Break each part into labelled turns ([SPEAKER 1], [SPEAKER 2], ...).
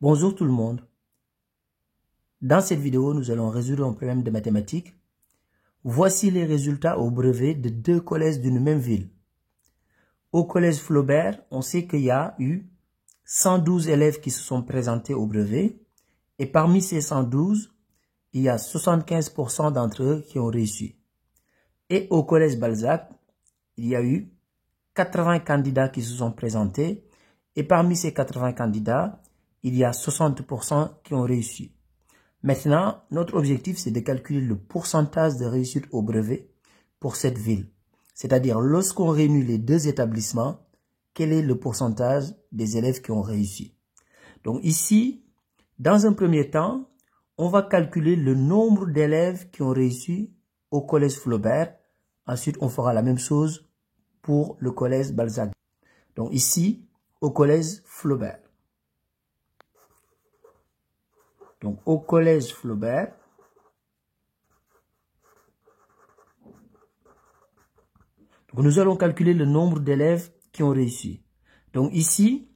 [SPEAKER 1] Bonjour tout le monde. Dans cette vidéo, nous allons résoudre un problème de mathématiques. Voici les résultats au brevet de deux collèges d'une même ville. Au collège Flaubert, on sait qu'il y a eu 112 élèves qui se sont présentés au brevet. Et parmi ces 112, il y a 75% d'entre eux qui ont réussi. Et au collège Balzac, il y a eu 80 candidats qui se sont présentés. Et parmi ces 80 candidats, il y a 60% qui ont réussi. Maintenant, notre objectif, c'est de calculer le pourcentage de réussite au brevet pour cette ville. C'est-à-dire, lorsqu'on réunit les deux établissements, quel est le pourcentage des élèves qui ont réussi? Donc ici, dans un premier temps, on va calculer le nombre d'élèves qui ont réussi au collège Flaubert. Ensuite, on fera la même chose pour le collège Balzac. Donc ici, au collège Flaubert. Donc, au collège Flaubert, donc nous allons calculer le nombre d'élèves qui ont réussi. Donc ici,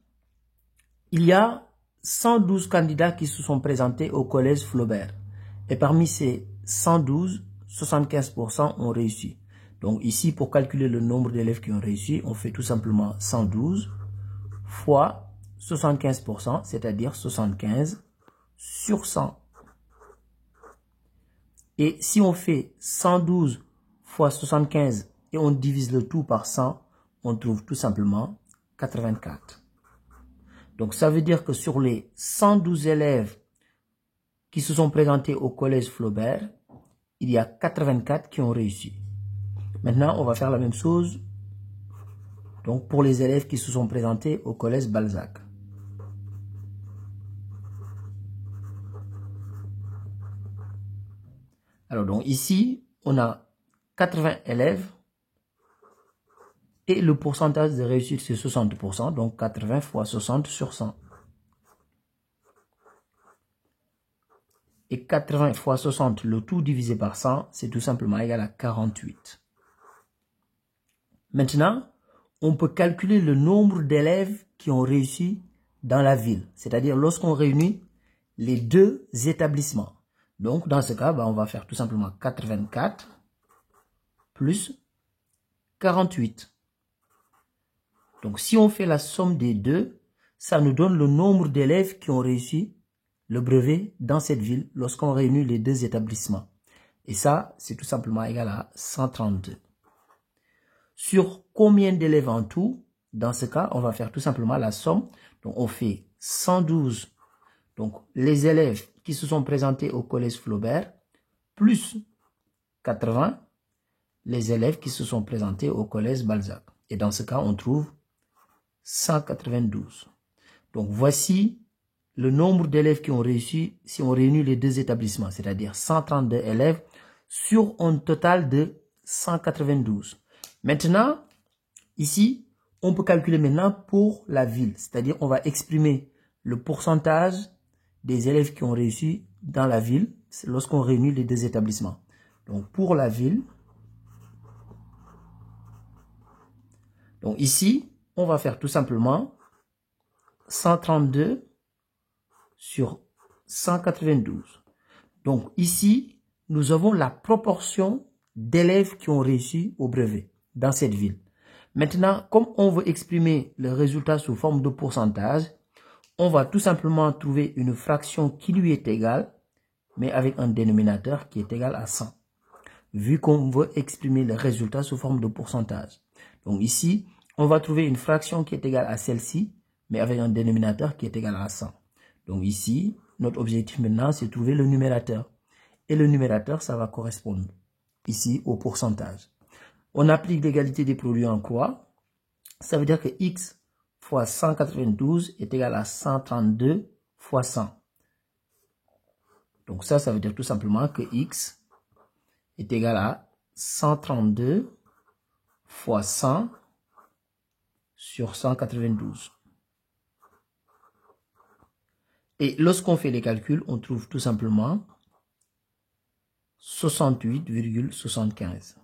[SPEAKER 1] il y a 112 candidats qui se sont présentés au collège Flaubert. Et parmi ces 112, 75% ont réussi. Donc ici, pour calculer le nombre d'élèves qui ont réussi, on fait tout simplement 112 fois 75%, c'est-à-dire 75 sur 100. Et si on fait 112 fois 75 et on divise le tout par 100, on trouve tout simplement 84. Donc ça veut dire que sur les 112 élèves qui se sont présentés au collège Flaubert, il y a 84 qui ont réussi. Maintenant, on va faire la même chose donc pour les élèves qui se sont présentés au collège Balzac. Alors donc ici, on a 80 élèves et le pourcentage de réussite c'est 60%, donc 80 fois 60 sur 100. Et 80 fois 60, le tout divisé par 100, c'est tout simplement égal à 48. Maintenant, on peut calculer le nombre d'élèves qui ont réussi dans la ville, c'est-à-dire lorsqu'on réunit les deux établissements. Donc, dans ce cas, on va faire tout simplement 84 plus 48. Donc, si on fait la somme des deux, ça nous donne le nombre d'élèves qui ont réussi le brevet dans cette ville lorsqu'on réunit les deux établissements. Et ça, c'est tout simplement égal à 132. Sur combien d'élèves en tout? Dans ce cas, on va faire tout simplement la somme. Donc, on fait 112. Donc, les élèves qui se sont présentés au collège Flaubert, plus 80, les élèves qui se sont présentés au collège Balzac. Et dans ce cas, on trouve 192. Donc, voici le nombre d'élèves qui ont réussi si on réunit les deux établissements, c'est-à-dire 132 élèves sur un total de 192. Maintenant, ici, on peut calculer maintenant pour la ville, c'est-à-dire on va exprimer le pourcentage des élèves qui ont réussi dans la ville lorsqu'on réunit les deux établissements. Donc, pour la ville, donc ici, on va faire tout simplement 132 sur 192. Donc ici, nous avons la proportion d'élèves qui ont réussi au brevet dans cette ville. Maintenant, comme on veut exprimer le résultat sous forme de pourcentage, on va tout simplement trouver une fraction qui lui est égale, mais avec un dénominateur qui est égal à 100, vu qu'on veut exprimer le résultat sous forme de pourcentage. Donc ici, on va trouver une fraction qui est égale à celle-ci, mais avec un dénominateur qui est égal à 100. Donc ici, notre objectif maintenant, c'est de trouver le numérateur. Et le numérateur, ça va correspondre ici au pourcentage. On applique l'égalité des produits en croix. Ça veut dire que x fois 192 est égal à 132 fois 100. Donc ça veut dire tout simplement que x est égal à 132 fois 100 sur 192. Et lorsqu'on fait les calculs, on trouve tout simplement 68,75.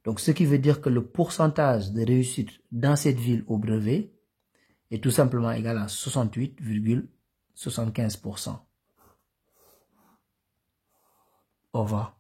[SPEAKER 1] Donc, ce qui veut dire que le pourcentage de réussite dans cette ville au brevet est tout simplement égal à 68,75. 75%. Au revoir.